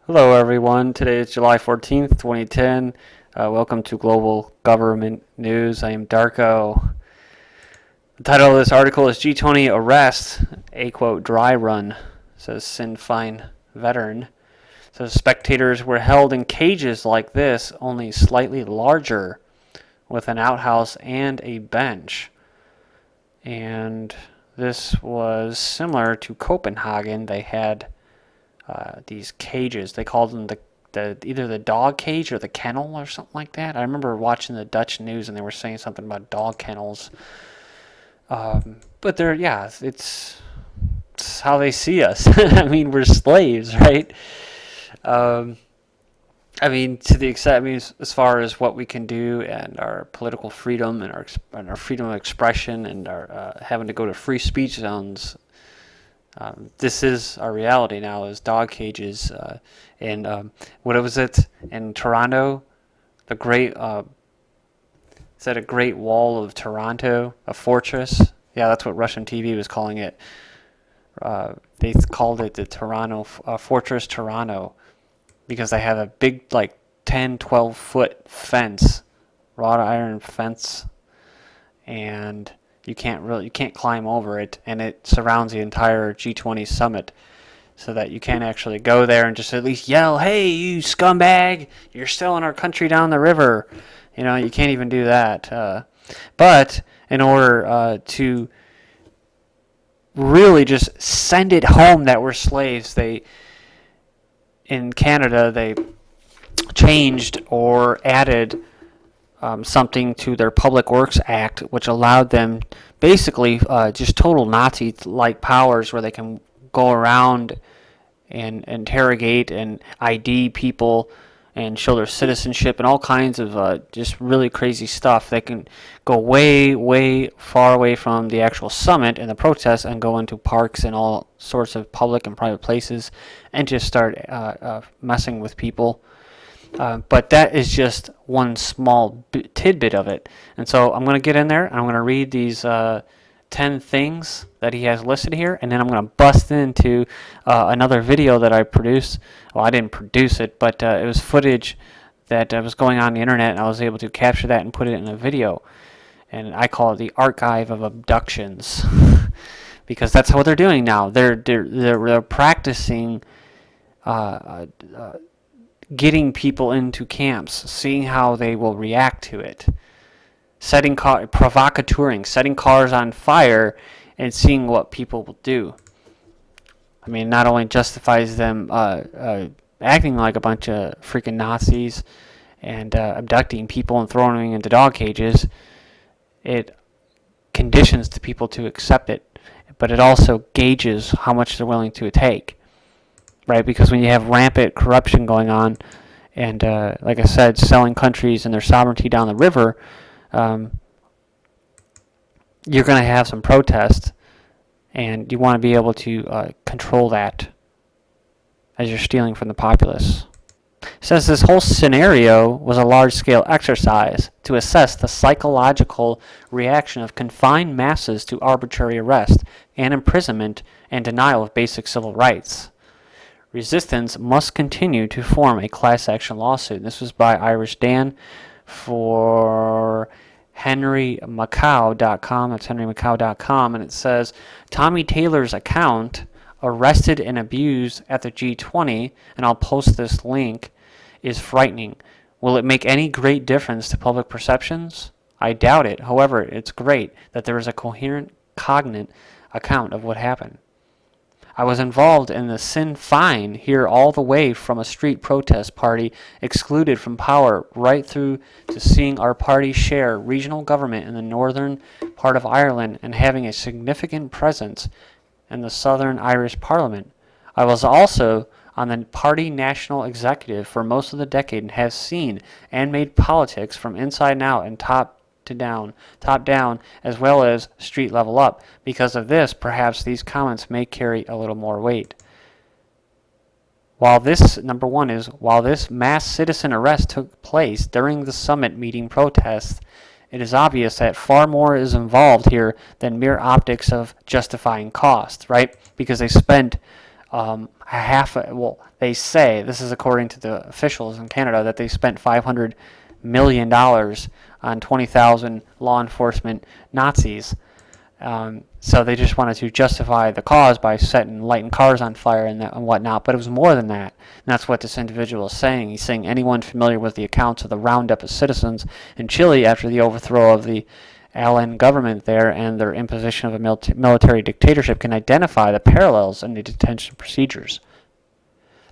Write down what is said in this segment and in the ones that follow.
Hello, everyone. Today is July 14th, 2010. Welcome to Global Government News. I am Darko. The title of this article is G-20 Arrest, a quote, dry run, says Sinn Féin veteran. So spectators were held in cages like this, only slightly larger, with an outhouse and a bench. And this was similar to Copenhagen. They had these cages. They called them either the dog cage or the kennel or something like that. I remember watching the Dutch news and they were saying something about dog kennels. But it's how they see us. I mean, we're slaves, right? To the extent, as far as what we can do and our political freedom and our freedom of expression and our having to go to free speech zones. This is our reality now, is dog cages. And what was it in Toronto? The great, is that a Great Wall of Toronto? A fortress? Yeah, that's what Russian TV was calling it. They called it the Toronto, Fortress Toronto, because they have a big, 10, 12-foot fence, wrought iron fence, and you can't climb over it, and it surrounds the entire G20 summit, so that you can't actually go there and just at least yell, "Hey, you scumbag! You're still in our country down the river." You can't even do that. But in order to really just send it home that we're slaves, in Canada they changed or added something to their Public Works Act, which allowed them basically just total Nazi-like powers, where they can go around and interrogate and ID people and show their citizenship and all kinds of just really crazy stuff. They can go way, way far away from the actual summit and the protests and go into parks and all sorts of public and private places and just start messing with people. But that is just one small tidbit of it. And so I'm going to get in there and I'm going to read these 10 things that he has listed here, and then I'm going to bust into another video that I produced. Well, I didn't produce it, but it was footage that was going on the internet, and I was able to capture that and put it in a video. And I call it the Archive of Abductions, because that's what they're doing now. They're practicing getting people into camps, seeing how they will react to it, provocateuring, setting cars on fire, and seeing what people will do. I mean, not only justifies them acting like a bunch of freaking Nazis and abducting people and throwing them into dog cages, it conditions the people to accept it, but it also gauges how much they're willing to take. Right, because when you have rampant corruption going on, and like I said, selling countries and their sovereignty down the river, you're going to have some protest, and you want to be able to control that as you're stealing from the populace. It says this whole scenario was a large-scale exercise to assess the psychological reaction of confined masses to arbitrary arrest and imprisonment and denial of basic civil rights. Resistance must continue to form a class action lawsuit. This was by Irish Dan for HenryMacau.com. That's HenryMacau.com. And it says, Tommy Taylor's account, arrested and abused at the G20, and I'll post this link, is frightening. Will it make any great difference to public perceptions? I doubt it. However, it's great that there is a coherent, cognate account of what happened. I was involved in the Sinn Féin here all the way from a street protest party excluded from power right through to seeing our party share regional government in the northern part of Ireland and having a significant presence in the Southern Irish Parliament. I was also on the party national executive for most of the decade and have seen and made politics from inside and out and top down, as well as street level up. Because of this, perhaps these comments may carry a little more weight. While this mass citizen arrest took place during the summit meeting protests, it is obvious that far more is involved here than mere optics of justifying cost, right? Because they spent they say, this is according to the officials in Canada, that they spent $500 million on 20,000 law enforcement Nazis. So they just wanted to justify the cause by lighting cars on fire and whatnot, but it was more than that. And that's what this individual is saying. He's saying anyone familiar with the accounts of the roundup of citizens in Chile after the overthrow of the Allende government there and their imposition of a military dictatorship can identify the parallels in the detention procedures.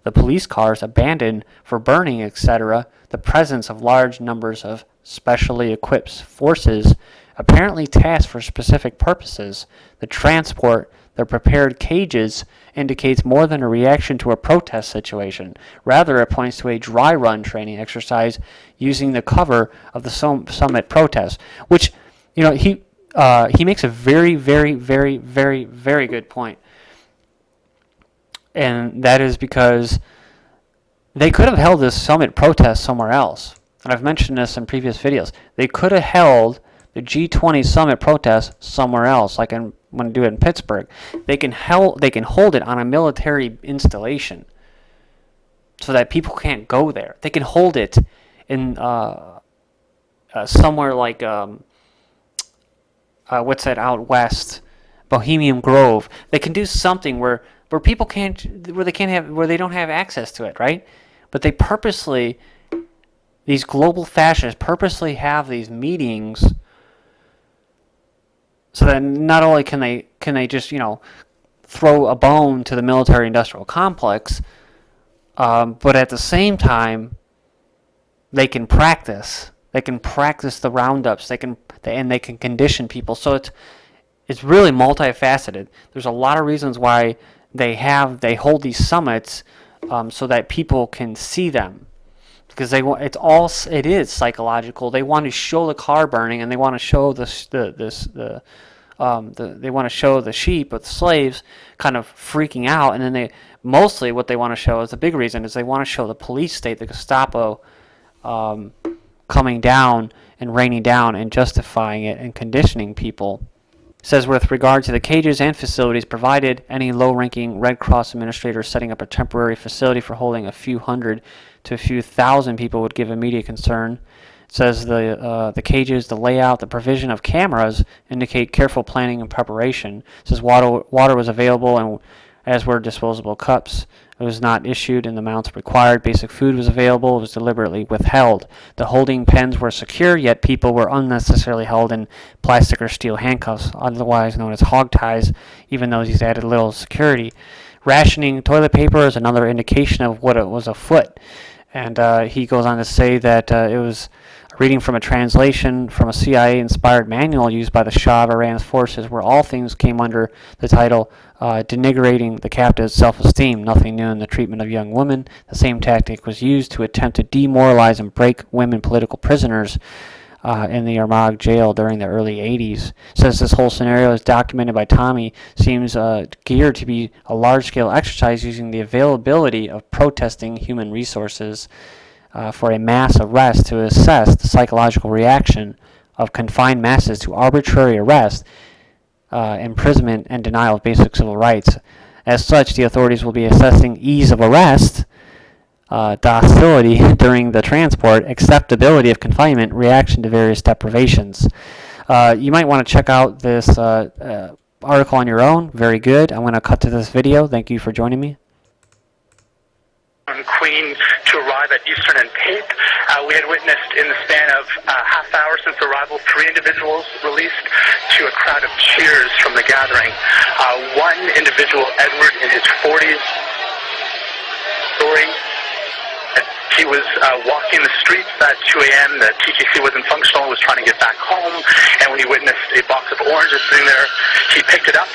The police cars abandoned for burning, etc., the presence of large numbers of specially equipped forces apparently tasked for specific purposes. The transport, the prepared cages, indicates more than a reaction to a protest situation. Rather, it points to a dry run training exercise using the cover of the summit protest, which, he makes a very, very, very, very, very good point. And that is because they could have held this summit protest somewhere else. And I've mentioned this in previous videos. They could have held the G-20 summit protest somewhere else, like when they do it in Pittsburgh. They can hold it on a military installation so that people can't go there. They can hold it in somewhere like what's that out west, Bohemian Grove. They can do something where people where they don't have access to it, right? But they purposely, these global fascists purposely have these meetings so that not only can they just throw a bone to the military-industrial complex, but at the same time they can practice. They can practice the roundups. They can condition people. So it's really multifaceted. There's a lot of reasons why they hold these summits so that people can see them, because it is psychological. They want to show the car burning, and they want to show they want to show the sheep with the slaves kind of freaking out, and then mostly what they want to show is the big reason is they want to show the police state, the Gestapo, coming down and raining down and justifying it and conditioning people. It says, with regard to the cages and facilities provided, any low-ranking Red Cross administrator setting up a temporary facility for holding a few hundred to a few thousand people would give immediate concern. It says the cages, the layout, the provision of cameras indicate careful planning and preparation. It says water was available, and as were disposable cups. It was not issued in the amounts required. Basic food was available. It was deliberately withheld. The holding pens were secure, yet people were unnecessarily held in plastic or steel handcuffs, otherwise known as hog ties, even though these added little security. Rationing toilet paper is another indication of what it was afoot. And he goes on to say that it was a reading from a translation from a CIA-inspired manual used by the Shah of Iran's forces, where all things came under the title denigrating the captive's self-esteem, nothing new in the treatment of young women. The same tactic was used to attempt to demoralize and break women political prisoners in the Armagh jail during the early 80s. Says this whole scenario, as documented by Tommy, seems geared to be a large-scale exercise using the availability of protesting human resources for a mass arrest to assess the psychological reaction of confined masses to arbitrary arrest, imprisonment, and denial of basic civil rights. As such, the authorities will be assessing ease of arrest, docility during the transport, acceptability of confinement, reaction to various deprivations. You might want to check out this article on your own. Very good. I'm going to cut to this video. Thank you for joining me. Queen to arrive at Eastern and Cape. We had witnessed in the span of half hour since arrival 3 individuals released to a crowd of cheers from the gathering. One individual, Edward, in his 40s, story. He was walking the streets at 2 a.m. The TTC wasn't functional, was trying to get back home, and when he witnessed a box of oranges sitting there, he picked it up,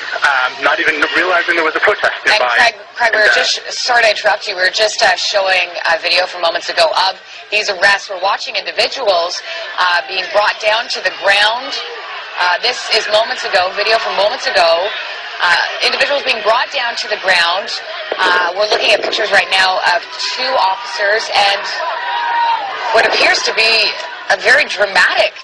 not even realizing there was a protest nearby. And Craig, we were just, sorry to interrupt you, we were just showing a video from moments ago of these arrests. We're watching individuals being brought down to the ground. This is moments ago, video from moments ago. Individuals being brought down to the ground. We're looking at pictures right now of 2 officers and what appears to be a very dramatic